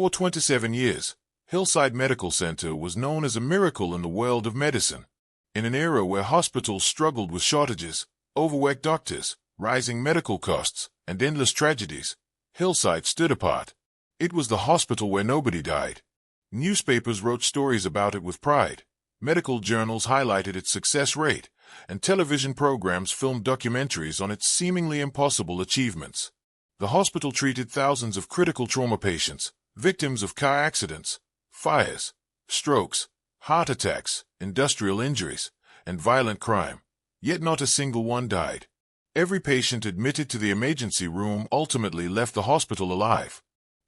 For 27 years, Hillside Medical Center was known as a miracle in the world of medicine. In an era where hospitals struggled with shortages, overworked doctors, rising medical costs, and endless tragedies, Hillside stood apart. It was the hospital where nobody died. Newspapers wrote stories about it with pride, medical journals highlighted its success rate, and television programs filmed documentaries on its seemingly impossible achievements. The hospital treated thousands of critical trauma patients, victims of car accidents, fires, strokes, heart attacks, industrial injuries, and violent crime, yet not a single one died. Every patient admitted to the emergency room ultimately left the hospital alive.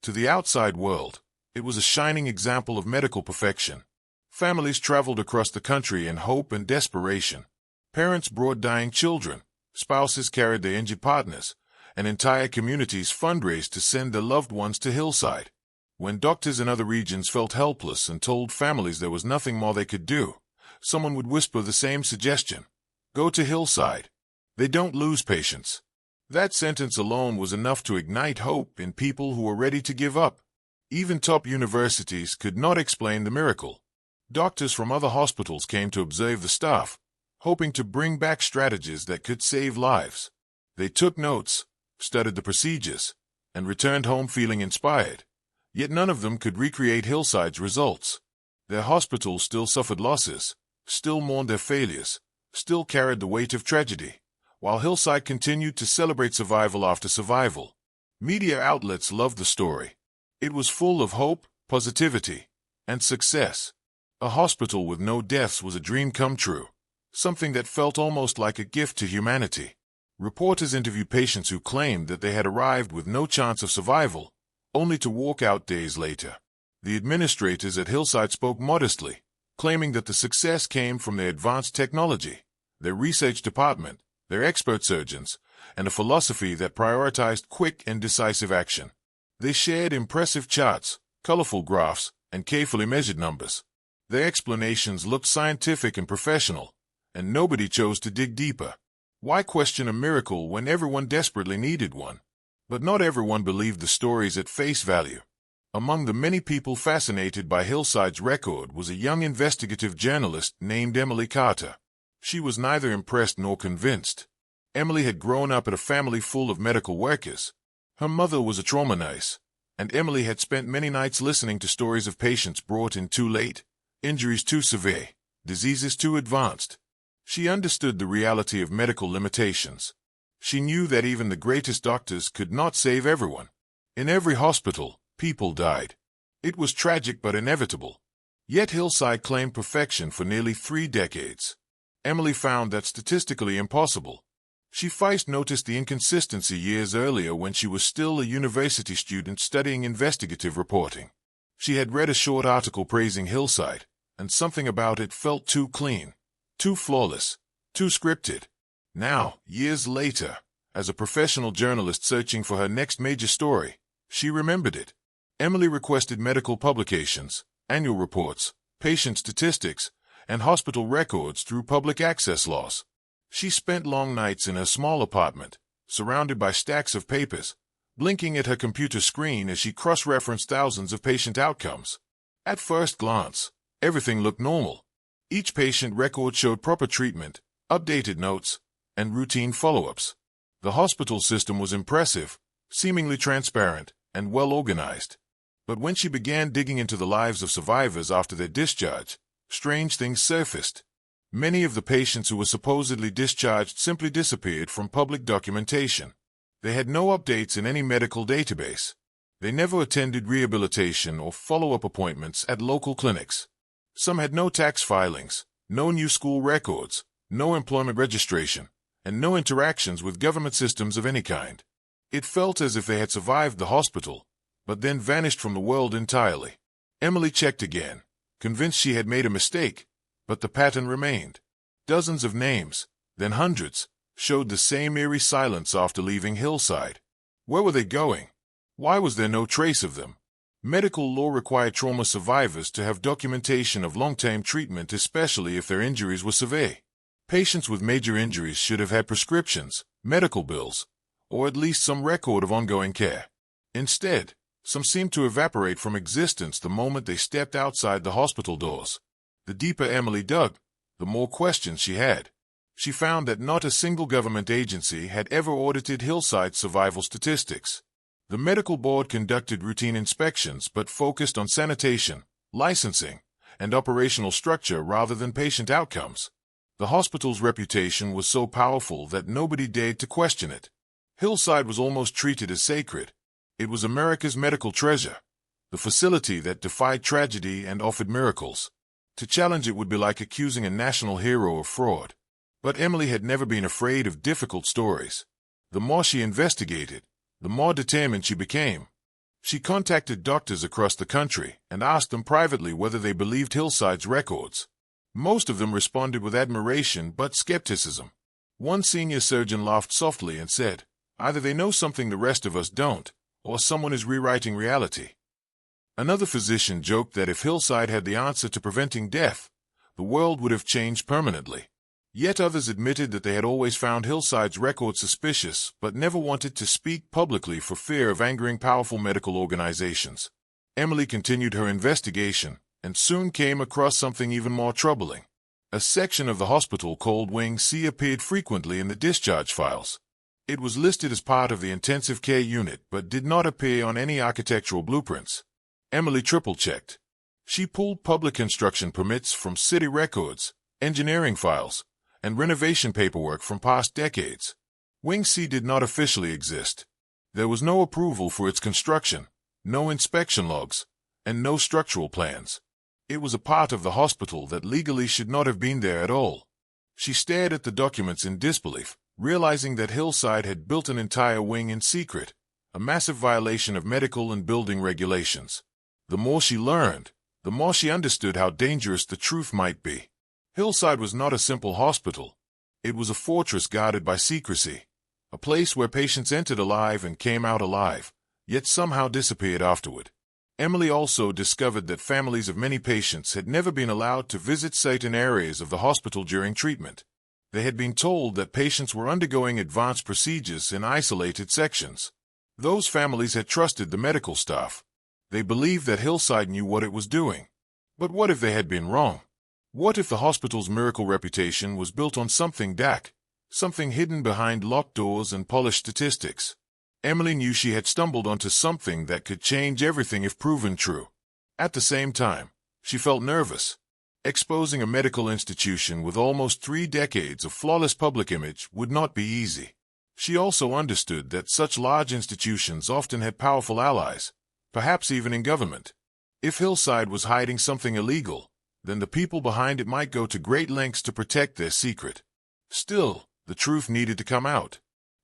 To the outside world, it was a shining example of medical perfection. Families traveled across the country in hope and desperation. Parents brought dying children, spouses carried their injured partners, and entire communities fundraised to send their loved ones to Hillside. When doctors in other regions felt helpless and told families there was nothing more they could do, someone would whisper the same suggestion: go to Hillside. They don't lose patients. That sentence alone was enough to ignite hope in people who were ready to give up. Even top universities could not explain the miracle. Doctors from other hospitals came to observe the staff, hoping to bring back strategies that could save lives. They took notes, studied the procedures, and returned home feeling inspired. Yet none of them could recreate Hillside's results. Their hospitals still suffered losses, still mourned their failures, still carried the weight of tragedy, while Hillside continued to celebrate survival after survival. Media outlets loved the story. It was full of hope, positivity, and success. A hospital with no deaths was a dream come true, something that felt almost like a gift to humanity. Reporters interviewed patients who claimed that they had arrived with no chance of survival, only to walk out days later. The administrators at Hillside spoke modestly, claiming that the success came from their advanced technology, their research department, their expert surgeons, and a philosophy that prioritized quick and decisive action. They shared impressive charts, colorful graphs, and carefully measured numbers. Their explanations looked scientific and professional, and nobody chose to dig deeper. Why question a miracle when everyone desperately needed one? But not everyone believed the stories at face value. Among the many people fascinated by Hillside's record was a young investigative journalist named Emily Carter. She was neither impressed nor convinced. Emily had grown up in a family full of medical workers. Her mother was a trauma nurse, and Emily had spent many nights listening to stories of patients brought in too late, injuries too severe, diseases too advanced. She understood the reality of medical limitations. She knew that even the greatest doctors could not save everyone. In every hospital, people died. It was tragic but inevitable. Yet Hillside claimed perfection for nearly 3 decades. Emily found that statistically impossible. She first noticed the inconsistency years earlier when she was still a university student studying investigative reporting. She had read a short article praising Hillside, and something about it felt too clean, too flawless, too scripted. Now, years later, as a professional journalist searching for her next major story, she remembered it. Emily requested medical publications, annual reports, patient statistics, and hospital records through public access laws. She spent long nights in her small apartment, surrounded by stacks of papers, blinking at her computer screen as she cross-referenced thousands of patient outcomes. At first glance, everything looked normal. Each patient record showed proper treatment, updated notes, and routine follow-ups. The hospital system was impressive, seemingly transparent, and well-organized. But when she began digging into the lives of survivors after their discharge, strange things surfaced. Many of the patients who were supposedly discharged simply disappeared from public documentation. They had no updates in any medical database. They never attended rehabilitation or follow-up appointments at local clinics. Some had no tax filings, no new school records, no employment registration, and no interactions with government systems of any kind. It felt as if they had survived the hospital, but then vanished from the world entirely. Emily checked again, convinced she had made a mistake, but the pattern remained. Dozens of names, then hundreds, showed the same eerie silence after leaving Hillside. Where were they going? Why was there no trace of them? Medical law required trauma survivors to have documentation of long-term treatment, especially if their injuries were severe. Patients with major injuries should have had prescriptions, medical bills, or at least some record of ongoing care. Instead, Some seemed to evaporate from existence the moment they stepped outside the hospital doors. The deeper Emily dug, the more questions she had. She found that not a single government agency had ever audited Hillside's survival statistics. The medical board conducted routine inspections but focused on sanitation, licensing, and operational structure rather than patient outcomes. The hospital's reputation was so powerful that nobody dared to question it. Hillside was almost treated as sacred. It was America's medical treasure, the facility that defied tragedy and offered miracles. To challenge it would be like accusing a national hero of fraud. But Emily had never been afraid of difficult stories. The more she investigated, the more determined she became. She contacted doctors across the country and asked them privately whether they believed Hillside's records. Most of them responded with admiration but skepticism. One senior surgeon laughed softly and said, "Either they know something the rest of us don't, or someone is rewriting reality." Another physician joked that if Hillside had the answer to preventing death, the world would have changed permanently. Yet others admitted that they had always found Hillside's record suspicious but never wanted to speak publicly for fear of angering powerful medical organizations. Emily continued her investigation and soon came across something even more troubling. A section of the hospital called Wing C appeared frequently in the discharge files. It was listed as part of the intensive care unit but did not appear on any architectural blueprints. Emily triple-checked. She pulled public construction permits from city records, engineering files, and renovation paperwork from past decades. Wing C did not officially exist. There was no approval for its construction, no inspection logs, and no structural plans. It was a part of the hospital that legally should not have been there at all. She stared at the documents in disbelief, realizing that Hillside had built an entire wing in secret, a massive violation of medical and building regulations. The more she learned, the more she understood how dangerous the truth might be. Hillside was not a simple hospital. It was a fortress guarded by secrecy, a place where patients entered alive and came out alive, yet somehow disappeared afterward. Emily also discovered that families of many patients had never been allowed to visit certain areas of the hospital during treatment. They had been told that patients were undergoing advanced procedures in isolated sections. Those families had trusted the medical staff. They believed that Hillside knew what it was doing. But what if they had been wrong? What if the hospital's miracle reputation was built on something dark, something hidden behind locked doors and polished statistics? Emily knew she had stumbled onto something that could change everything if proven true. At the same time, she felt nervous. Exposing a medical institution with almost 3 decades of flawless public image would not be easy. She also understood that such large institutions often had powerful allies, perhaps even in government. If Hillside was hiding something illegal, then the people behind it might go to great lengths to protect their secret. Still, the truth needed to come out.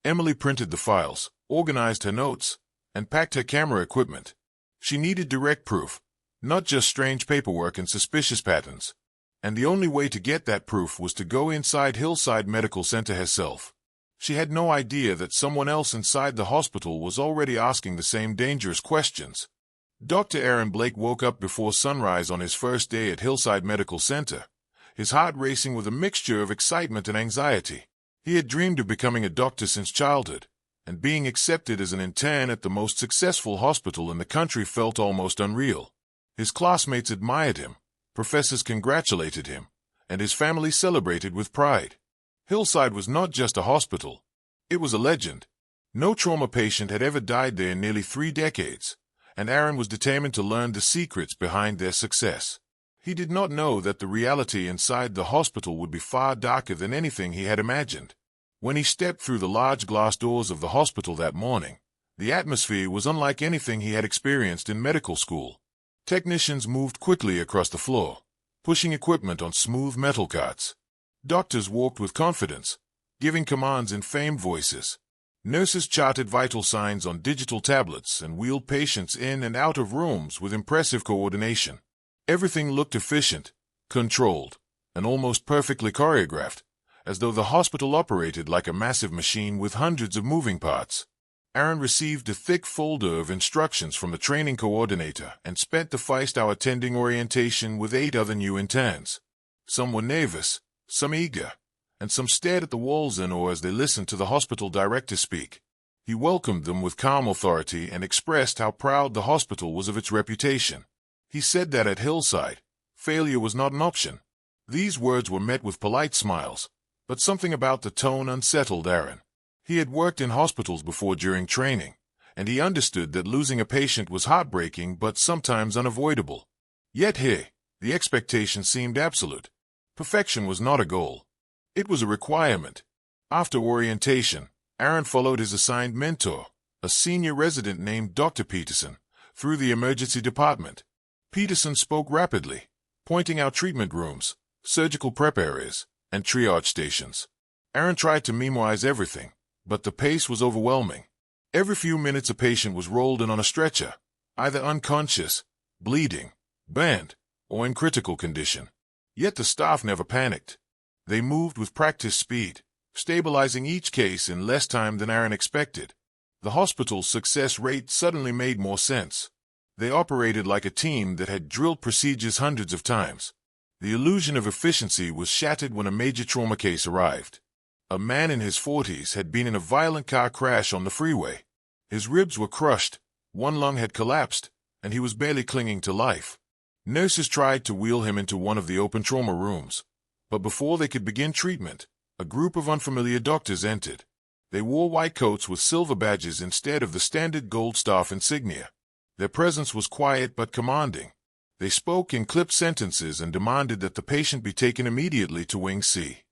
Emily printed the files, organized her notes, and packed her camera equipment. She needed direct proof, not just strange paperwork and suspicious patterns. And the only way to get that proof was to go inside Hillside Medical Center herself. She had no idea that someone else inside the hospital was already asking the same dangerous questions. Dr. Aaron Blake woke up before sunrise on his first day at Hillside Medical Center, his heart racing with a mixture of excitement and anxiety. He had dreamed of becoming a doctor since childhood, and being accepted as an intern at the most successful hospital in the country felt almost unreal. His classmates admired him, professors congratulated him, and his family celebrated with pride. Hillside was not just a hospital. It was a legend. No trauma patient had ever died there in nearly 3 decades. And Aaron was determined to learn the secrets behind their success. He did not know that the reality inside the hospital would be far darker than anything he had imagined. When he stepped through the large glass doors of the hospital that morning, the atmosphere was unlike anything he had experienced in medical school. Technicians moved quickly across the floor, pushing equipment on smooth metal carts. Doctors walked with confidence, giving commands in famed voices. Nurses charted vital signs on digital tablets and wheeled patients in and out of rooms with impressive coordination. Everything looked efficient, controlled, and almost perfectly choreographed, as though the hospital operated like a massive machine with hundreds of moving parts. Aaron received a thick folder of instructions from the training coordinator and spent the first hour attending orientation with 8 other new interns. Some were nervous, some eager, and some stared at the walls in awe as they listened to the hospital director speak. He welcomed them with calm authority and expressed how proud the hospital was of its reputation. He said that at Hillside, failure was not an option. These words were met with polite smiles, but something about the tone unsettled Aaron. He had worked in hospitals before during training, and he understood that losing a patient was heartbreaking but sometimes unavoidable. Yet here, the expectation seemed absolute. Perfection was not a goal. It was a requirement. After orientation, Aaron followed his assigned mentor, a senior resident named Dr. Peterson, through the emergency department. Peterson spoke rapidly, pointing out treatment rooms, surgical prep areas, and triage stations. Aaron tried to memorize everything, but the pace was overwhelming. Every few minutes a patient was rolled in on a stretcher, either unconscious, bleeding, banned, or in critical condition. Yet the staff never panicked. They moved with practiced speed, stabilizing each case in less time than Aaron expected. The hospital's success rate suddenly made more sense. They operated like a team that had drilled procedures hundreds of times. The illusion of efficiency was shattered when a major trauma case arrived. A man in his 40s had been in a violent car crash on the freeway. His ribs were crushed, one lung had collapsed, and he was barely clinging to life. Nurses tried to wheel him into one of the open trauma rooms, but before they could begin treatment, a group of unfamiliar doctors entered. They wore white coats with silver badges instead of the standard gold staff insignia. Their presence was quiet but commanding. They spoke in clipped sentences and demanded that the patient be taken immediately to Wing C.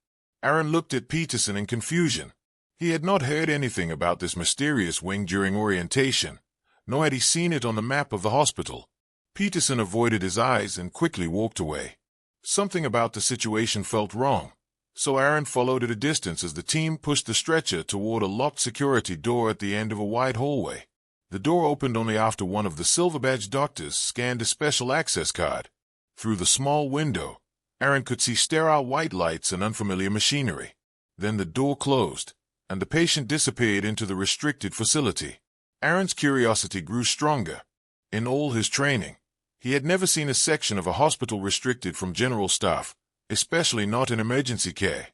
Aaron looked at Peterson in confusion. He had not heard anything about this mysterious wing during orientation, nor had he seen it on the map of the hospital. Peterson avoided his eyes and quickly walked away. Something about the situation felt wrong, so Aaron followed at a distance as the team pushed the stretcher toward a locked security door at the end of a wide hallway. The door opened only after one of the silver-badged doctors scanned a special access card. Through the small window, Aaron could see sterile white lights and unfamiliar machinery. Then the door closed, and the patient disappeared into the restricted facility. Aaron's curiosity grew stronger. In all his training, he had never seen a section of a hospital restricted from general staff, especially not in emergency care.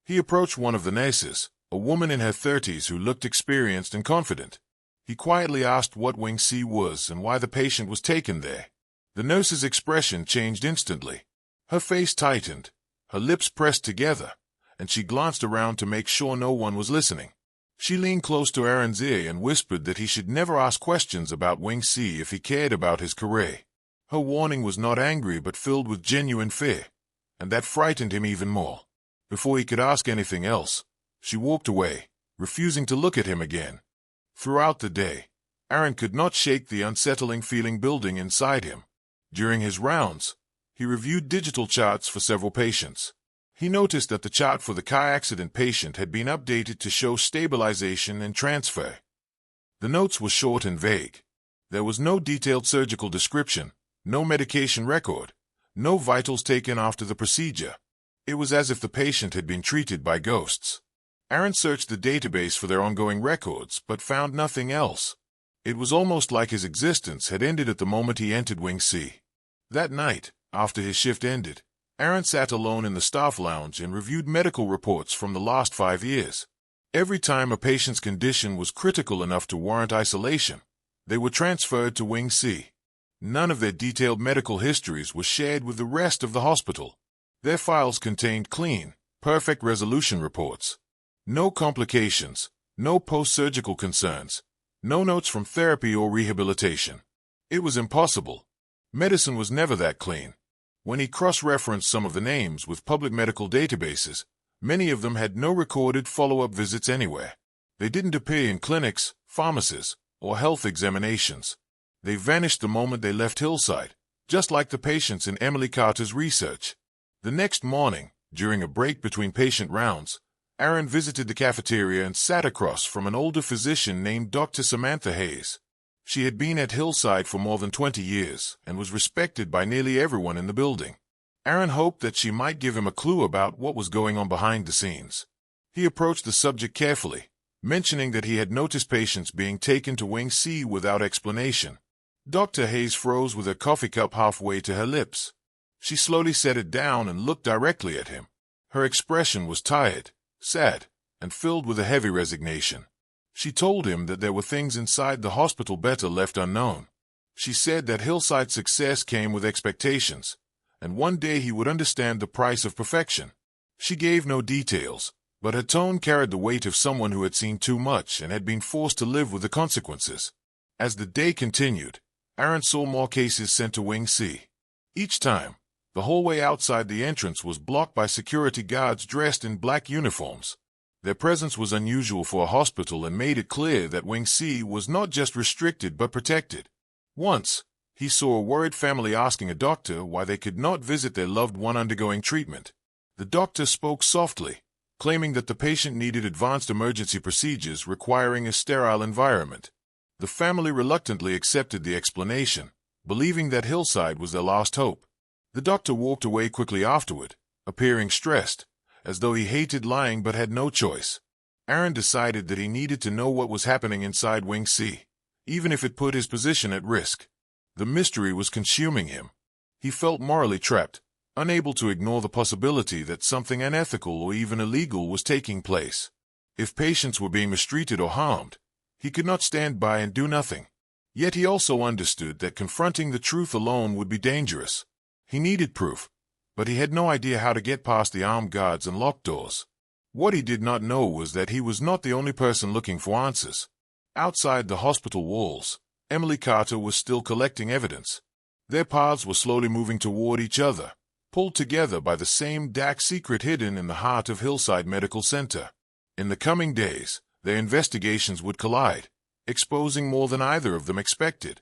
He approached one of the nurses, a woman in her 30s who looked experienced and confident. He quietly asked what Wing C was and why the patient was taken there. The nurse's expression changed instantly. Her face tightened, her lips pressed together, and she glanced around to make sure no one was listening. She leaned close to Aaron's ear and whispered that he should never ask questions about Wing C if he cared about his career. Her warning was not angry but filled with genuine fear, and that frightened him even more. Before he could ask anything else, she walked away, refusing to look at him again. Throughout the day, Aaron could not shake the unsettling feeling building inside him. During his rounds, he reviewed digital charts for several patients. He noticed that the chart for the car accident patient had been updated to show stabilization and transfer. The notes were short and vague. There was no detailed surgical description, no medication record, no vitals taken after the procedure. It was as if the patient had been treated by ghosts. Aaron searched the database for their ongoing records, but found nothing else. It was almost like his existence had ended at the moment he entered Wing C. That night, after his shift ended, Aaron sat alone in the staff lounge and reviewed medical reports from the last 5 years. Every time a patient's condition was critical enough to warrant isolation, they were transferred to Wing C. None of their detailed medical histories was shared with the rest of the hospital. Their files contained clean, perfect resolution reports. No complications, no post-surgical concerns, no notes from therapy or rehabilitation. It was impossible. Medicine was never that clean. When he cross-referenced some of the names with public medical databases, many of them had no recorded follow-up visits anywhere. They didn't appear in clinics, pharmacies, or health examinations. They vanished the moment they left Hillside, just like the patients in Emily Carter's research. The next morning, during a break between patient rounds, Aaron visited the cafeteria and sat across from an older physician named Dr. Samantha Hayes. She had been at Hillside for more than 20 years and was respected by nearly everyone in the building. Aaron hoped that she might give him a clue about what was going on behind the scenes. He approached the subject carefully, mentioning that he had noticed patients being taken to Wing C without explanation. Dr. Hayes froze with her coffee cup halfway to her lips. She slowly set it down and looked directly at him. Her expression was tired, sad, and filled with a heavy resignation. She told him that there were things inside the hospital better left unknown. She said that Hillside's success came with expectations, and one day he would understand the price of perfection. She gave no details, but her tone carried the weight of someone who had seen too much and had been forced to live with the consequences. As the day continued, Aaron saw more cases sent to Wing C. Each time, the hallway outside the entrance was blocked by security guards dressed in black uniforms. Their presence was unusual for a hospital and made it clear that Wing C was not just restricted but protected. Once, he saw a worried family asking a doctor why they could not visit their loved one undergoing treatment. The doctor spoke softly, claiming that the patient needed advanced emergency procedures requiring a sterile environment. The family reluctantly accepted the explanation, believing that Hillside was their last hope. The doctor walked away quickly afterward, appearing stressed, as though he hated lying but had no choice. Aaron decided that he needed to know what was happening inside Wing C, even if it put his position at risk. The mystery was consuming him. He felt morally trapped, unable to ignore the possibility that something unethical or even illegal was taking place. If patients were being mistreated or harmed, he could not stand by and do nothing. Yet he also understood that confronting the truth alone would be dangerous. He needed proof, but he had no idea how to get past the armed guards and locked doors. What he did not know was that he was not the only person looking for answers. Outside the hospital walls, Emily Carter was still collecting evidence. Their paths were slowly moving toward each other, pulled together by the same dark secret hidden in the heart of Hillside Medical Center. In the coming days, their investigations would collide, exposing more than either of them expected.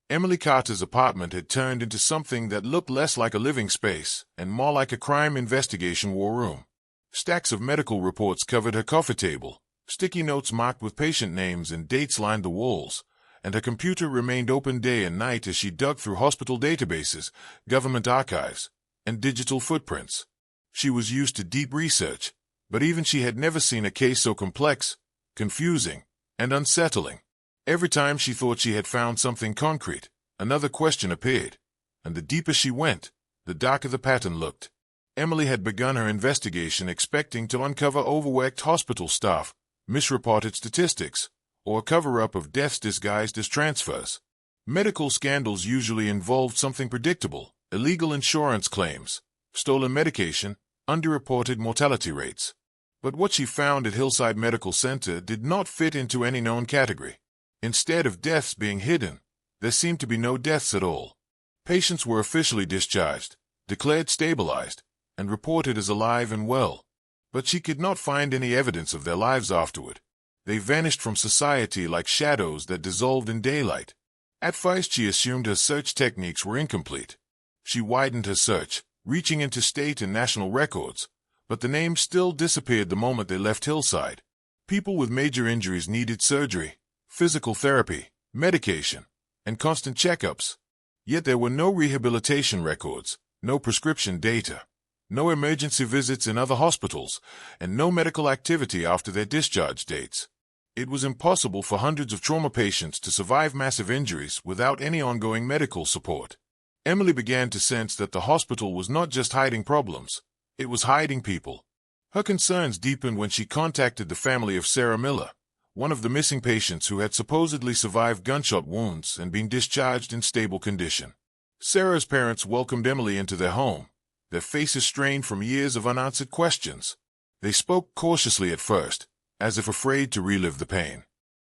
Emily Carter's apartment had turned into something that looked less like a living space and more like a crime investigation war room. Stacks of medical reports covered her coffee table, sticky notes marked with patient names and dates lined the walls, and her computer remained open day and night as she dug through hospital databases, government archives, and digital footprints. She was used to deep research, but even she had never seen a case so complex, confusing, and unsettling. Every time she thought she had found something concrete, another question appeared, and the deeper she went, the darker the pattern looked. Emily had begun her investigation expecting to uncover overworked hospital staff, misreported statistics, or a cover-up of deaths disguised as transfers. Medical scandals usually involved something predictable: illegal insurance claims, stolen medication, underreported mortality rates. But what she found at Hillside Medical Center did not fit into any known category. Instead of deaths being hidden, there seemed to be no deaths at all. Patients were officially discharged, declared stabilized, and reported as alive and well. But she could not find any evidence of their lives afterward. They vanished from society like shadows that dissolved in daylight. At first she assumed her search techniques were incomplete. She widened her search, reaching into state and national records, but the names still disappeared the moment they left Hillside. People with major injuries needed surgery, physical therapy, medication, and constant checkups. Yet there were no rehabilitation records, no prescription data, no emergency visits in other hospitals, and no medical activity after their discharge dates. It was impossible for hundreds of trauma patients to survive massive injuries without any ongoing medical support. Emily began to sense that the hospital was not just hiding problems, it was hiding people. Her concerns deepened when she contacted the family of Sarah Miller, one of the missing patients who had supposedly survived gunshot wounds and been discharged in stable condition. Sarah's parents welcomed Emily into their home, their faces strained from years of unanswered questions. They spoke cautiously at first, as if afraid to relive the pain.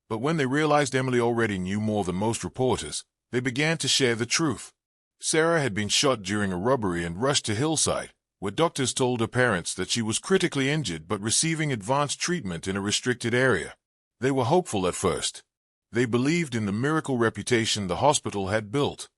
But when they realized Emily already knew more than most reporters, they began to share the truth. Sarah had been shot during a robbery and rushed to Hillside, where doctors told her parents that she was critically injured but receiving advanced treatment in a restricted area. They were hopeful at first. They believed in the miracle reputation the hospital had built.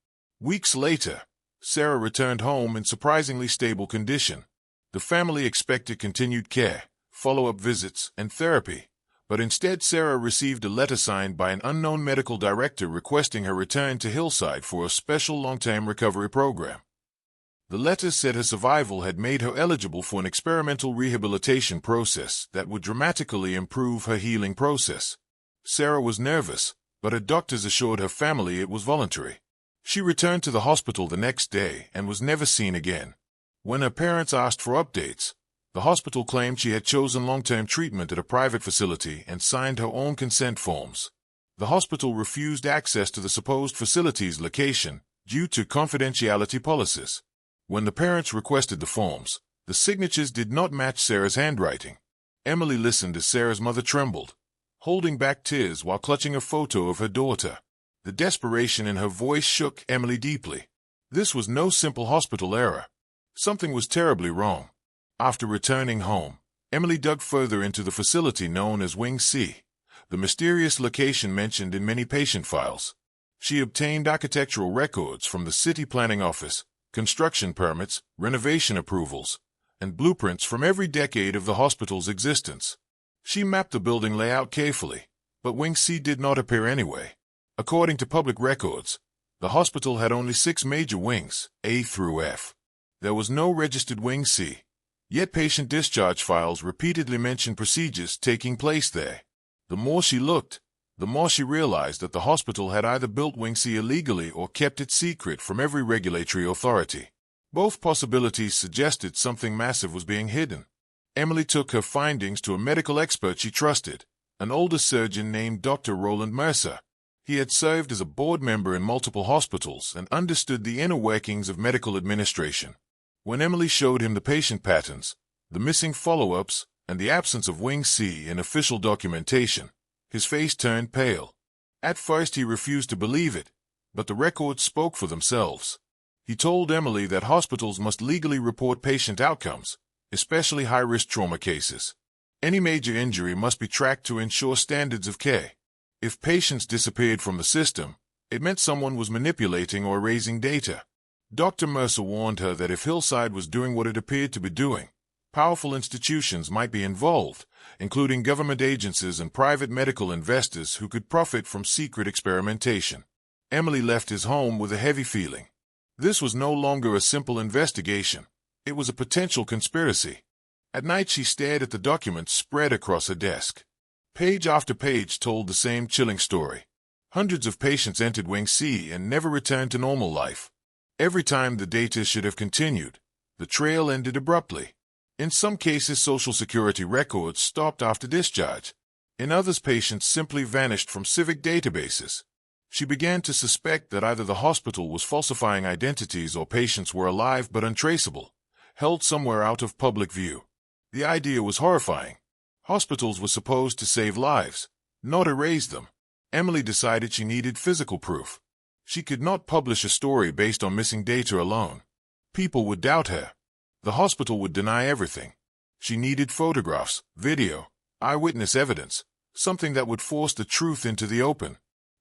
Weeks later, Sarah returned home in surprisingly stable condition. The family expected continued care, follow-up visits, and therapy, but instead Sarah received a letter signed by an unknown medical director requesting her return to Hillside for a special long-term recovery program. The letter said her survival had made her eligible for an experimental rehabilitation process that would dramatically improve her healing process. Sarah was nervous, but her doctors assured her family it was voluntary. She returned to the hospital the next day and was never seen again. When her parents asked for updates, The hospital claimed she had chosen long-term treatment at a private facility and signed her own consent forms. The hospital refused access to the supposed facility's location due to confidentiality policies. When the parents requested the forms, the signatures did not match Sarah's handwriting. Emily listened as Sarah's mother trembled, holding back tears while clutching a photo of her daughter. The desperation in her voice shook Emily deeply. This was no simple hospital error. Something was terribly wrong. After returning home, Emily dug further into the facility known as Wing C, the mysterious location mentioned in many patient files. She obtained architectural records from the city planning office, construction permits, renovation approvals, and blueprints from every decade of the hospital's existence. She mapped the building layout carefully, but Wing C did not appear anyway. According to public records, the hospital had only 6 major wings, A through F. There was no registered Wing C, yet patient discharge files repeatedly mentioned procedures taking place there. The more she looked, the more she realized that the hospital had either built Wing C illegally or kept it secret from every regulatory authority. Both possibilities suggested something massive was being hidden. Emily took her findings to a medical expert she trusted, an older surgeon named Dr. Roland Mercer. He had served as a board member in multiple hospitals and understood the inner workings of medical administration. When Emily showed him the patient patterns, the missing follow-ups, and the absence of Wing C in official documentation, his face turned pale. At first he refused to believe it, but the records spoke for themselves. He told Emily that hospitals must legally report patient outcomes, especially high-risk trauma cases. Any major injury must be tracked to ensure standards of care. If patients disappeared from the system, it meant someone was manipulating or erasing data. Dr. Mercer warned her that if Hillside was doing what it appeared to be doing, powerful institutions might be involved, including government agencies and private medical investors who could profit from secret experimentation. Emily left his home with a heavy feeling. This was no longer a simple investigation. It was a potential conspiracy. At night she stared at the documents spread across her desk. Page after page told the same chilling story. Hundreds of patients entered Wing C and never returned to normal life. Every time the data should have continued, the trail ended abruptly. In some cases, Social Security records stopped after discharge. In others, patients simply vanished from civic databases. She began to suspect that either the hospital was falsifying identities or patients were alive but untraceable, held somewhere out of public view. The idea was horrifying. Hospitals were supposed to save lives, not erase them. Emily decided she needed physical proof. She could not publish a story based on missing data alone. People would doubt her. The hospital would deny everything. She needed photographs, video, eyewitness evidence, something that would force the truth into the open.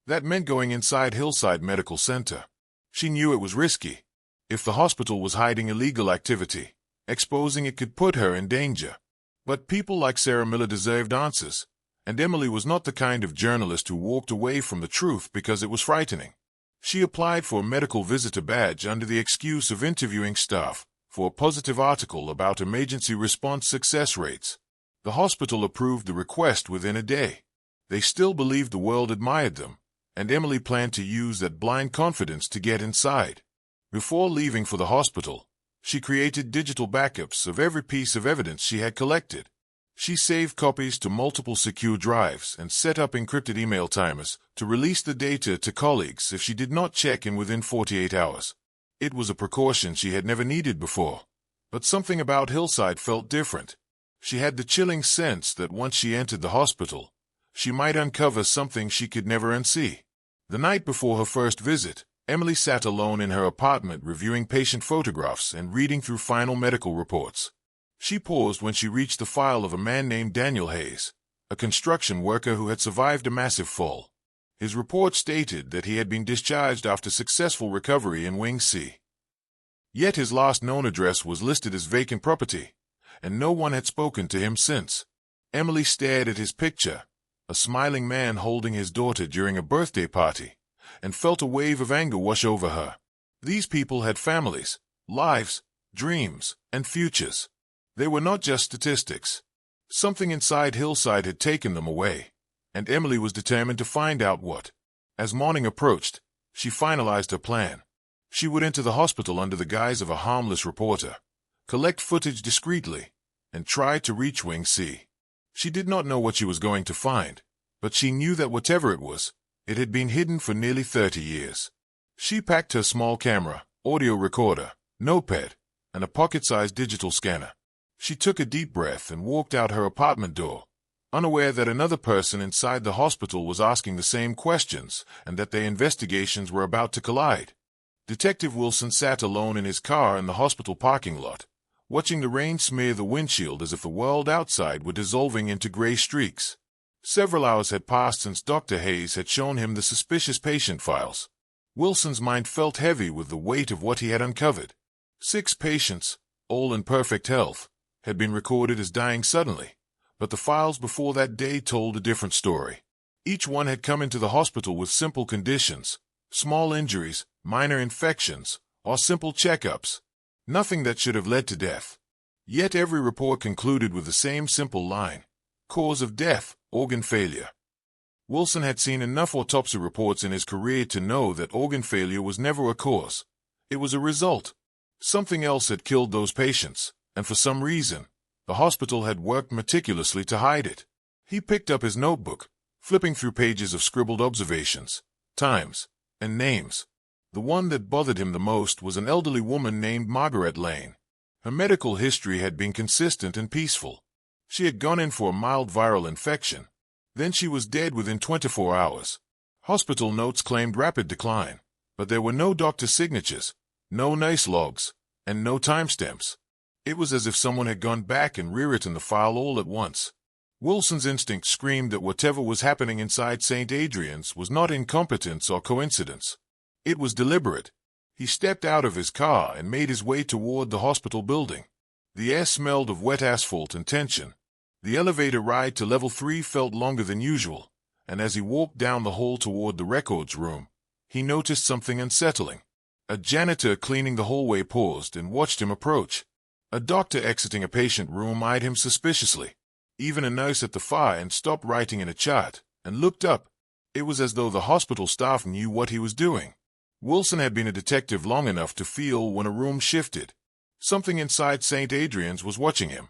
That meant going inside Hillside Medical Center. She knew it was risky. If the hospital was hiding illegal activity, exposing it could put her in danger. But people like Sarah Miller deserved answers, and Emily was not the kind of journalist who walked away from the truth because it was frightening. She applied for a medical visitor badge under the excuse of interviewing staff for a positive article about emergency response success rates. The hospital approved the request within a day. They still believed the world admired them, and Emily planned to use that blind confidence to get inside. Before leaving for the hospital, she created digital backups of every piece of evidence she had collected. She saved copies to multiple secure drives and set up encrypted email timers to release the data to colleagues if she did not check in within 48 hours. It was a precaution she had never needed before. But something about Hillside felt different. She had the chilling sense that once she entered the hospital, she might uncover something she could never unsee. The night before her first visit, Emily sat alone in her apartment reviewing patient photographs and reading through final medical reports. She paused when she reached the file of a man named Daniel Hayes, a construction worker who had survived a massive fall. His report stated that he had been discharged after successful recovery in Wing C. Yet his last known address was listed as vacant property, and no one had spoken to him since. Emily stared at his picture, a smiling man holding his daughter during a birthday party, and felt a wave of anger wash over her. These people had families, lives, dreams, and futures. They were not just statistics. Something inside Hillside had taken them away, and Emily was determined to find out what. As morning approached, she finalized her plan. She would enter the hospital under the guise of a harmless reporter, collect footage discreetly, and tried to reach Wing C. She did not know what she was going to find, but she knew that whatever it was, it had been hidden for nearly 30 years. She packed her small camera, audio recorder, notepad, and a pocket-sized digital scanner. She took a deep breath and walked out her apartment door, unaware that another person inside the hospital was asking the same questions and that their investigations were about to collide. Detective Wilson sat alone in his car in the hospital parking lot, watching the rain smear the windshield as if the world outside were dissolving into gray streaks. Several hours had passed since Dr. Hayes had shown him the suspicious patient files. Wilson's mind felt heavy with the weight of what he had uncovered. 6 patients, all in perfect health, had been recorded as dying suddenly, but the files before that day told a different story. Each one had come into the hospital with simple conditions, small injuries, minor infections, or simple checkups. Nothing that should have led to death. Yet every report concluded with the same simple line: cause of death, organ failure. Wilson had seen enough autopsy reports in his career to know that organ failure was never a cause. It was a result. Something else had killed those patients, and for some reason, the hospital had worked meticulously to hide it. He picked up his notebook, flipping through pages of scribbled observations, times, and names. The one that bothered him the most was an elderly woman named Margaret Lane. Her medical history had been consistent and peaceful. She had gone in for a mild viral infection. Then she was dead within 24 hours. Hospital notes claimed rapid decline, but there were no doctor signatures, no nurse logs, and no timestamps. It was as if someone had gone back and rewritten the file all at once. Wilson's instinct screamed that whatever was happening inside St. Adrian's was not incompetence or coincidence. It was deliberate. He stepped out of his car and made his way toward the hospital building. The air smelled of wet asphalt and tension. The elevator ride to level 3 felt longer than usual, and as he walked down the hall toward the records room, he noticed something unsettling. A janitor cleaning the hallway paused and watched him approach. A doctor exiting a patient room eyed him suspiciously. Even a nurse at the far end stopped writing in a chart and looked up. It was as though the hospital staff knew what he was doing. Wilson had been a detective long enough to feel when a room shifted. Something inside St. Adrian's was watching him.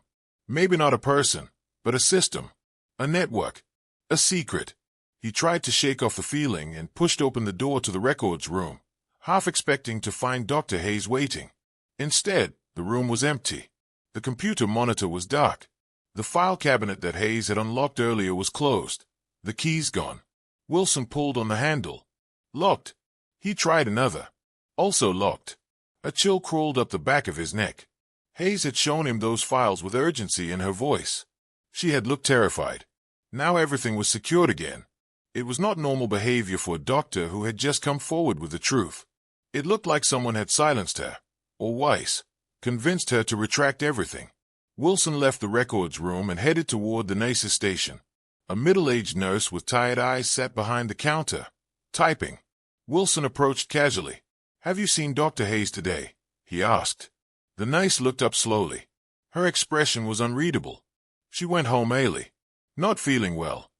Maybe not a person, but a system, a network, a secret. He tried to shake off the feeling and pushed open the door to the records room, half expecting to find Dr. Hayes waiting. Instead, the room was empty. The computer monitor was dark. The file cabinet that Hayes had unlocked earlier was closed, the keys gone. Wilson pulled on the handle. Locked. He tried another. Also locked. A chill crawled up the back of his neck. Hayes had shown him those files with urgency in her voice. She had looked terrified. Now everything was secured again. It was not normal behavior for a doctor who had just come forward with the truth. It looked like someone had silenced her, or worse, convinced her to retract everything. Wilson left the records room and headed toward the nurse's station. A middle-aged nurse with tired eyes sat behind the counter, typing. Wilson approached casually. "Have you seen Dr. Hayes today?" he asked. The nurse looked up slowly. Her expression was unreadable. She went home early, not feeling well.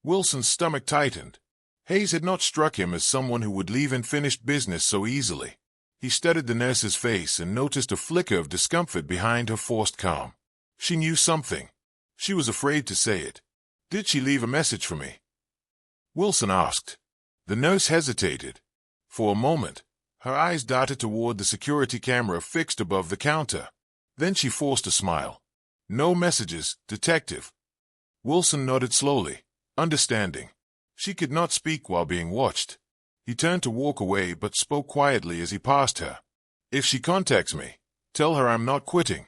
Wilson's stomach tightened. Hayes had not struck him as someone who would leave unfinished business so easily. He studied the nurse's face and noticed a flicker of discomfort behind her forced calm. She knew something. She was afraid to say it. "Did she leave a message for me?" Wilson asked. The nurse hesitated. For a moment, her eyes darted toward the security camera fixed above the counter. Then she forced a smile. "No messages, detective." Wilson nodded slowly, understanding. She could not speak while being watched. He turned to walk away but spoke quietly as he passed her. "If she contacts me, tell her I'm not quitting."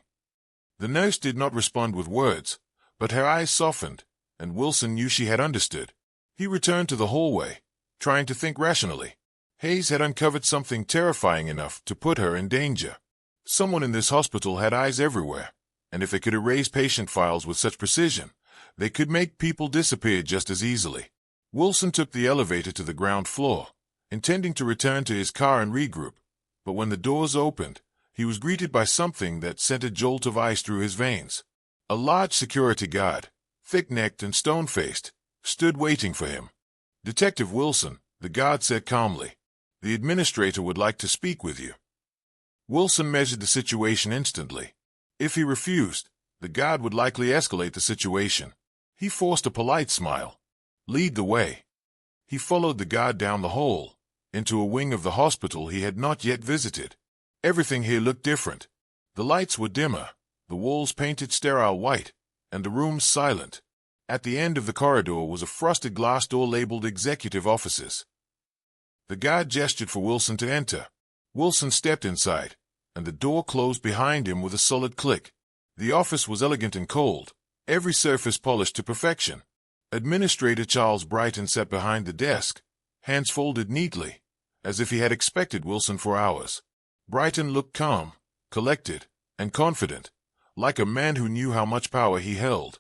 The nurse did not respond with words, but her eyes softened, and Wilson knew she had understood. He returned to the hallway, trying to think rationally. Hayes had uncovered something terrifying enough to put her in danger. Someone in this hospital had eyes everywhere, and if they could erase patient files with such precision, they could make people disappear just as easily. Wilson took the elevator to the ground floor, intending to return to his car and regroup, but when the doors opened, he was greeted by something that sent a jolt of ice through his veins. A large security guard, thick-necked and stone-faced, stood waiting for him. "Detective Wilson," the guard said calmly. "The administrator would like to speak with you." Wilson measured the situation instantly. If he refused, The guard would likely escalate the situation. He forced a polite smile. Lead the way. He followed the guard down the hall, into a wing of the hospital he had not yet visited. Everything here looked different. The lights were dimmer, the walls painted sterile white, and the rooms silent. At the end of the corridor was a frosted glass door labeled Executive Offices. The guard gestured for Wilson to enter. Wilson stepped inside, and the door closed behind him with a solid click. The office was elegant and cold, every surface polished to perfection. Administrator Charles Brighton sat behind the desk, hands folded neatly, as if he had expected Wilson for hours. Brighton looked calm, collected, and confident, like a man who knew how much power he held.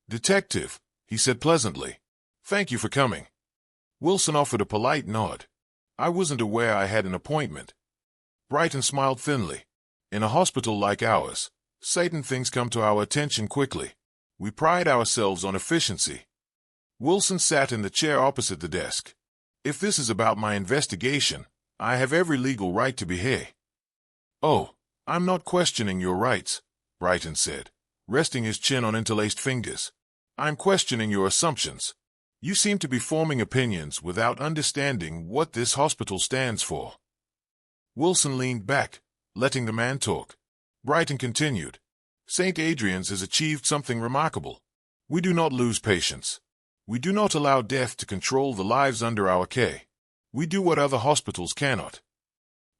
"Detective," he said pleasantly. "Thank you for coming." Wilson offered a polite nod. "I wasn't aware I had an appointment." Brighton smiled thinly. "In a hospital like ours, certain things come to our attention quickly. We pride ourselves on efficiency." Wilson sat in the chair opposite the desk. "If this is about my investigation, I have every legal right to be here." "Oh, I'm not questioning your rights," Brighton said, resting his chin on interlaced fingers. "I'm questioning your assumptions. You seem to be forming opinions without understanding what this hospital stands for." Wilson leaned back, letting the man talk. Brighton continued. "St. Adrian's has achieved something remarkable. We do not lose patients. We do not allow death to control the lives under our care. We do what other hospitals cannot."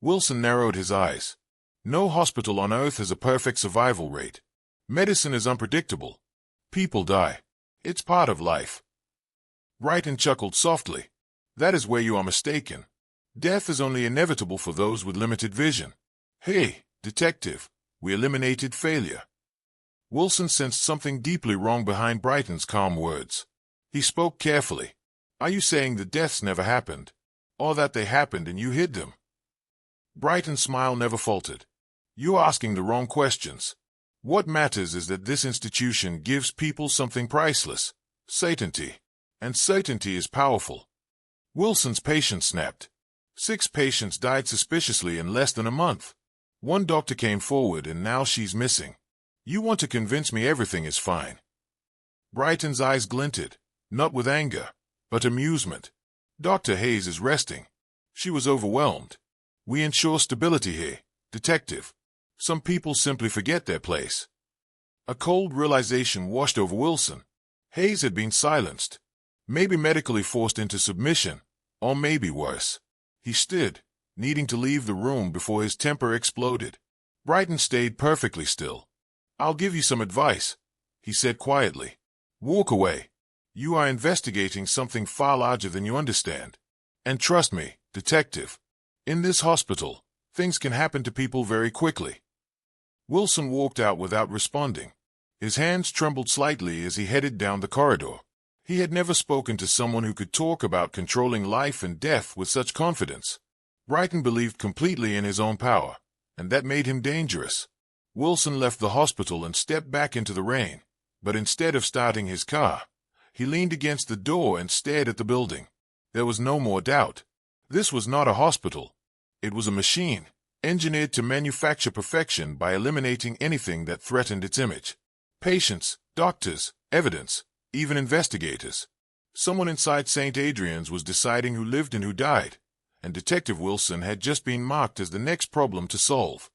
Wilson narrowed his eyes. "No hospital on earth has a perfect survival rate. Medicine is unpredictable. People die. It's part of life." Brighton chuckled softly. "That is where you are mistaken. Death is only inevitable for those with limited vision. Hey, detective, we eliminated failure." Wilson sensed something deeply wrong behind Brighton's calm words. He spoke carefully. "Are you saying that deaths never happened? Or that they happened and you hid them?" Brighton's smile never faltered. "You're asking the wrong questions. What matters is that this institution gives people something priceless, certainty. And certainty is powerful." Wilson's patience snapped. 6 patients died suspiciously in less than a month. 1 doctor came forward and now she's missing. You want to convince me everything is fine?" Brighton's eyes glinted, not with anger, but amusement. "Dr. Hayes is resting. She was overwhelmed. We ensure stability here, detective. Some people simply forget their place." A cold realization washed over Wilson. Hayes had been silenced. Maybe medically forced into submission, or maybe worse. He stood, needing to leave the room before his temper exploded. Brighton stayed perfectly still. "I'll give you some advice," he said quietly. "Walk away. You are investigating something far larger than you understand. And trust me, detective, in this hospital, things can happen to people very quickly." Wilson walked out without responding. His hands trembled slightly as he headed down the corridor. He had never spoken to someone who could talk about controlling life and death with such confidence. Brighton believed completely in his own power, and that made him dangerous. Wilson left the hospital and stepped back into the rain, but instead of starting his car, he leaned against the door and stared at the building. There was no more doubt. This was not a hospital. It was a machine, engineered to manufacture perfection by eliminating anything that threatened its image. Patients, doctors, evidence, even investigators. Someone inside St. Adrian's was deciding who lived and who died, and Detective Wilson had just been marked as the next problem to solve.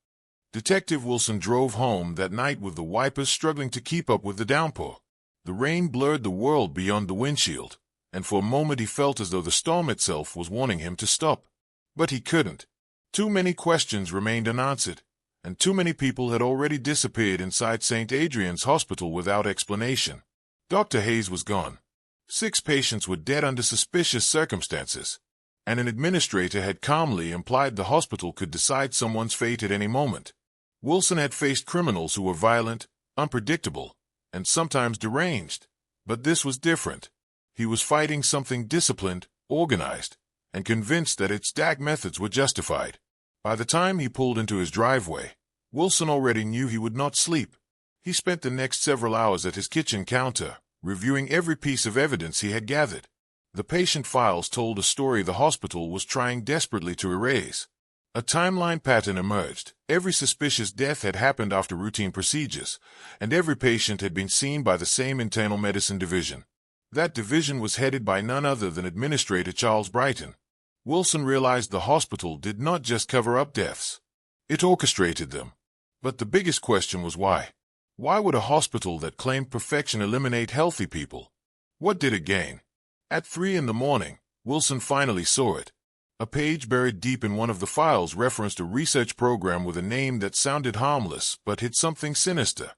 Detective Wilson drove home that night with the wipers struggling to keep up with the downpour. The rain blurred the world beyond the windshield, and for a moment he felt as though the storm itself was warning him to stop. But he couldn't. Too many questions remained unanswered, and too many people had already disappeared inside St. Adrian's Hospital without explanation. Dr. Hayes was gone. 6 patients were dead under suspicious circumstances, and an administrator had calmly implied the hospital could decide someone's fate at any moment. Wilson had faced criminals who were violent, unpredictable, and sometimes deranged, but this was different. He was fighting something disciplined, organized, and convinced that its dark methods were justified. By the time he pulled into his driveway, Wilson already knew he would not sleep. He spent the next several hours at his kitchen counter, reviewing every piece of evidence he had gathered. The patient files told a story the hospital was trying desperately to erase. A timeline pattern emerged, Every suspicious death had happened after routine procedures, and every patient had been seen by the same internal medicine division. That division was headed by none other than Administrator Charles Brighton. Wilson realized the hospital did not just cover up deaths. It orchestrated them. But the biggest question was why? Why would a hospital that claimed perfection eliminate healthy people? What did it gain? At 3 in the morning, Wilson finally saw it. A page buried deep in one of the files referenced a research program with a name that sounded harmless but hid something sinister: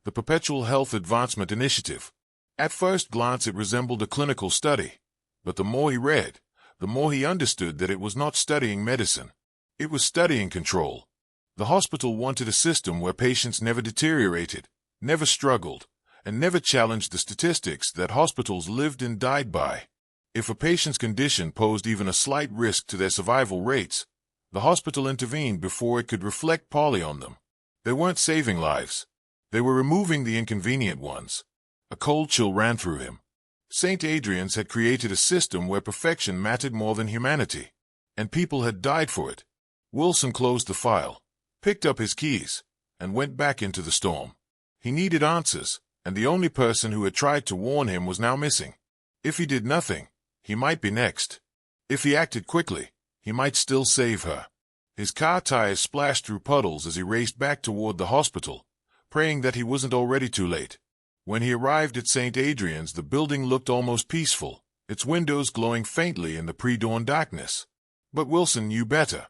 the Perpetual Health Advancement Initiative. At first glance it resembled a clinical study, but the more he read, the more he understood that it was not studying medicine. It was studying control. The hospital wanted a system where patients never deteriorated, never struggled, and never challenged the statistics that hospitals lived and died by. If a patient's condition posed even a slight risk to their survival rates, the hospital intervened before it could reflect poorly on them. They weren't saving lives. They were removing the inconvenient ones. A cold chill ran through him. St. Adrian's had created a system where perfection mattered more than humanity, and people had died for it. Wilson closed the file, picked up his keys, and went back into the storm. He needed answers, and the only person who had tried to warn him was now missing. If he did nothing, he might be next. If he acted quickly, he might still save her. His car tires splashed through puddles as he raced back toward the hospital, praying that he wasn't already too late. When he arrived at St. Adrian's, the building looked almost peaceful, its windows glowing faintly in the pre-dawn darkness. But Wilson knew better.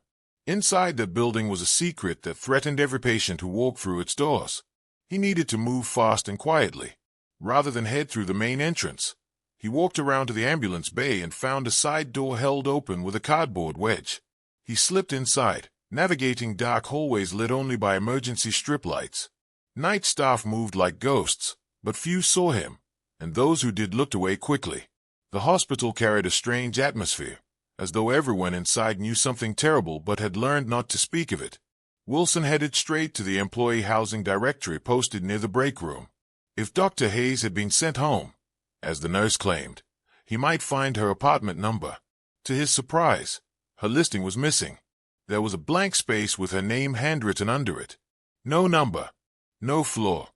Inside that building was a secret that threatened every patient who walked through its doors. He needed to move fast and quietly. Rather than head through the main entrance, he walked around to the ambulance bay and found a side door held open with a cardboard wedge. He slipped inside, navigating dark hallways lit only by emergency strip lights. Night staff moved like ghosts, but few saw him, and those who did looked away quickly. The hospital carried a strange atmosphere, as though everyone inside knew something terrible but had learned not to speak of it. Wilson headed straight to the employee housing directory posted near the break room. If Dr. Hayes had been sent home, as the nurse claimed, he might find her apartment number. To his surprise, her listing was missing. There was a blank space with her name handwritten under it. No number, no floor.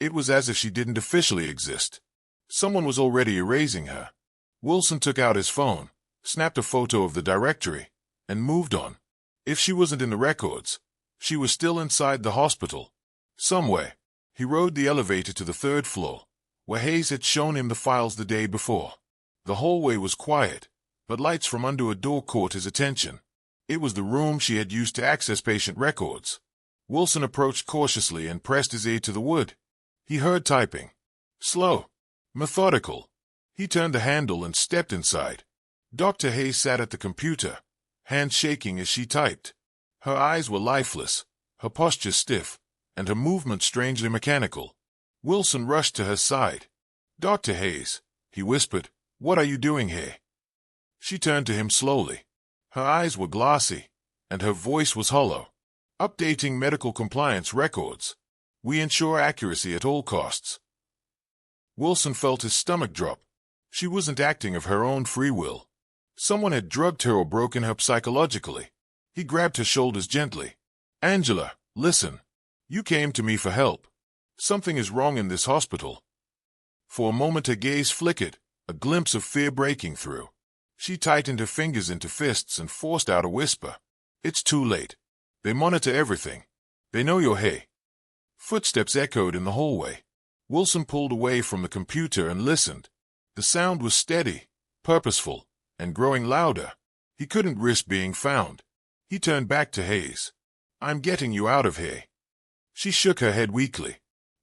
It was as if she didn't officially exist. Someone was already erasing her. Wilson took out his phone, snapped a photo of the directory, and moved on. If she wasn't in the records, she was still inside the hospital. Somewhere. He rode the elevator to the 3rd floor, where Hayes had shown him the files the day before. The hallway was quiet, but lights from under a door caught his attention. It was the room she had used to access patient records. Wilson approached cautiously and pressed his ear to the wood. He heard typing. Slow. Methodical. He turned the handle and stepped inside. Dr. Hayes sat at the computer, hands shaking as she typed. Her eyes were lifeless, her posture stiff, and her movement strangely mechanical. Wilson rushed to her side. Dr. Hayes, he whispered, what are you doing here? She turned to him slowly. Her eyes were glassy, and her voice was hollow. Updating medical compliance records. We ensure accuracy at all costs. Wilson felt his stomach drop. She wasn't acting of her own free will. Someone had drugged her or broken her psychologically. He grabbed her shoulders gently. Angela, listen. You came to me for help. Something is wrong in this hospital. For a moment her gaze flickered, a glimpse of fear breaking through. She tightened her fingers into fists and forced out a whisper. It's too late. They monitor everything. They know you're here. Footsteps echoed in the hallway. Wilson pulled away from the computer and listened. The sound was steady, purposeful, and growing louder. He couldn't risk being found. He turned back to Hayes. I'm getting you out of here. She shook her head weakly.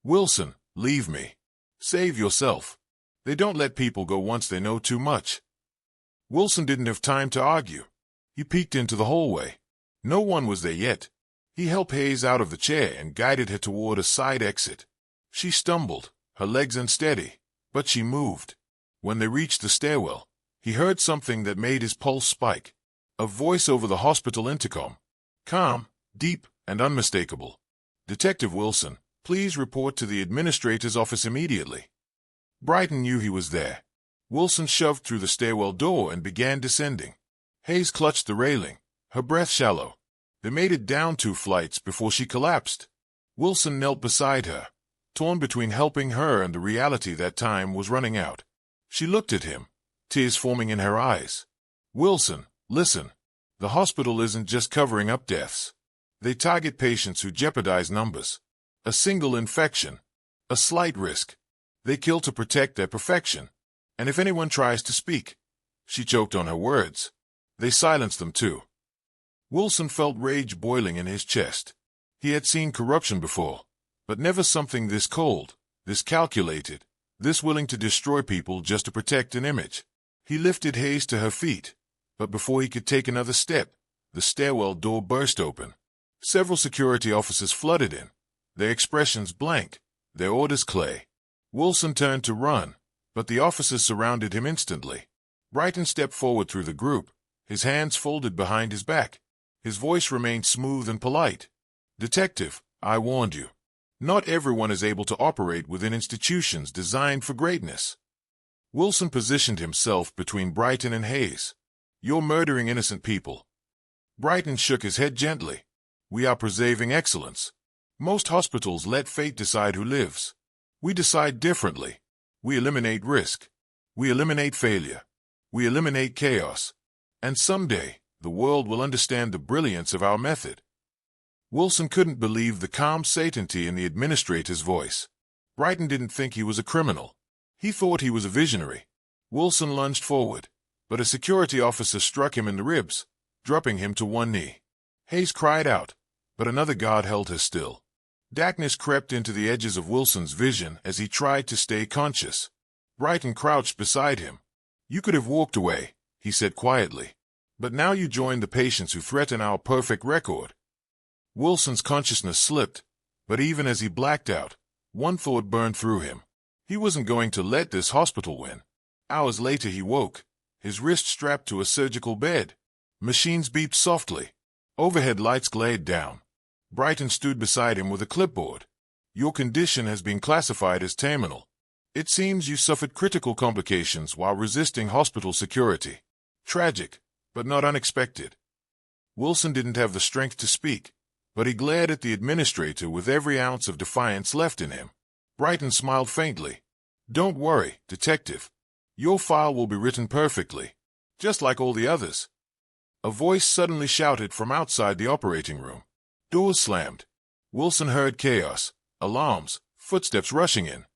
Wilson, leave me. Save yourself. They don't let people go once they know too much. Wilson didn't have time to argue. He peeked into the hallway. No one was there yet. He helped Hayes out of the chair and guided her toward a side exit. She stumbled, her legs unsteady, but she moved. When they reached the stairwell, he heard something that made his pulse spike. A voice over the hospital intercom. Calm, deep, and unmistakable. Detective Wilson, please report to the administrator's office immediately. Brighton knew he was there. Wilson shoved through the stairwell door and began descending. Hayes clutched the railing, her breath shallow. They made it down 2 flights before she collapsed. Wilson knelt beside her, torn between helping her and the reality that time was running out. She looked at him, tears forming in her eyes. "Wilson, listen. The hospital isn't just covering up deaths. They target patients who jeopardize numbers. A single infection, a slight risk. They kill to protect their perfection. And if anyone tries to speak," she choked on her words, "they silence them too." Wilson felt rage boiling in his chest. He had seen corruption before, but never something this cold, this calculated, this willing to destroy people just to protect an image. He lifted Hayes to her feet, but before he could take another step, the stairwell door burst open. Several security officers flooded in, their expressions blank, their orders clay. Wilson turned to run, but the officers surrounded him instantly. Brighton stepped forward through the group, his hands folded behind his back. His voice remained smooth and polite. "Detective, I warned you. Not everyone is able to operate within institutions designed for greatness." Wilson positioned himself between Brighton and Hayes. "You're murdering innocent people." Brighton shook his head gently. "We are preserving excellence. Most hospitals let fate decide who lives. We decide differently. We eliminate risk. We eliminate failure. We eliminate chaos. And someday, the world will understand the brilliance of our method." Wilson couldn't believe the calm certainty in the administrator's voice. Brighton didn't think he was a criminal. He thought he was a visionary. Wilson lunged forward, but a security officer struck him in the ribs, dropping him to one knee. Hayes cried out, but another guard held her still. Darkness crept into the edges of Wilson's vision as he tried to stay conscious. Brighton crouched beside him. "You could have walked away," he said quietly. "But now you join the patients who threaten our perfect record." Wilson's consciousness slipped, but even as he blacked out, one thought burned through him. He wasn't going to let this hospital win. Hours later he woke, his wrist strapped to a surgical bed. Machines beeped softly. Overhead lights glared down. Brighton stood beside him with a clipboard. "Your condition has been classified as terminal. It seems you suffered critical complications while resisting hospital security. Tragic, but not unexpected." Wilson didn't have the strength to speak, but he glared at the administrator with every ounce of defiance left in him. Brighton smiled faintly. "Don't worry, detective. Your file will be written perfectly, just like all the others." A voice suddenly shouted from outside the operating room. Doors slammed. Wilson heard chaos, alarms, footsteps rushing in.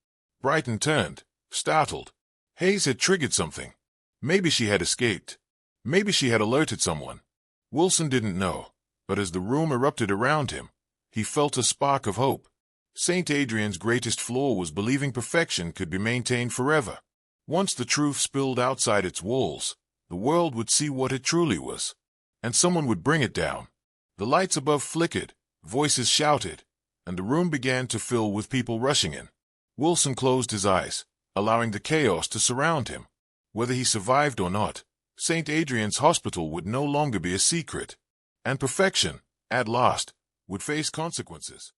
Brighton turned, startled. Hayes had triggered something. Maybe she had escaped. Maybe she had alerted someone. Wilson didn't know, but as the room erupted around him, he felt a spark of hope. St. Adrian's greatest flaw was believing perfection could be maintained forever. Once the truth spilled outside its walls, the world would see what it truly was. And someone would bring it down. The lights above flickered, voices shouted, and the room began to fill with people rushing in. Wilson closed his eyes, allowing the chaos to surround him. Whether he survived or not, St. Adrian's Hospital would no longer be a secret, and perfection, at last, would face consequences.